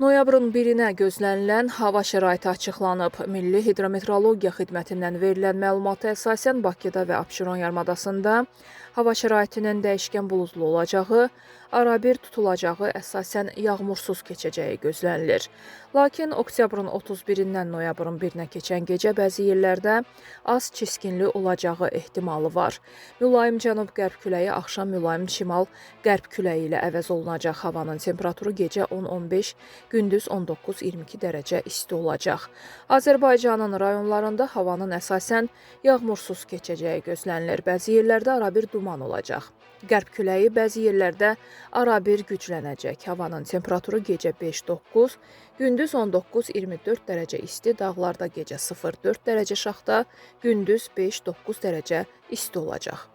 Noyabrın 1-nə gözlənilən hava şəraiti açıqlanıb. Milli Hidrometeorologiya Xidmətindən verilən məlumata əsasən Bakıda və Abşeron yarımadasında hava şəraitinin dəyişkən buludlu olacağı, arabir tutulacağı, əsasən yağmursuz keçəcəyi gözlənilir. Lakin oktyabrın 31-dən noyabrın 1-nə keçən gecə bəzi yerlərdə az çiskinli olacağı ehtimalı var. Mülayim cənub-qərb küləyi axşam mülayim şimal-qərb küləyi ilə əvəz olunacaq. Havanın temperaturu gecə 10-15, gündüz 19-22 dərəcə isti olacaq. Azərbaycanın rayonlarında havanın əsasən yağmursuz keçəcəyi gözlənilir. Bəzi yerlərdə arabir duman olacaq. Qərb küləyi bəzi yerlərdə arabir güclənəcək. Havanın temperaturu gecə 5-9, gündüz 19-24 dərəcə isti, dağlarda gecə 0-4 dərəcə şaxta, gündüz 5-9 dərəcə isti olacaq.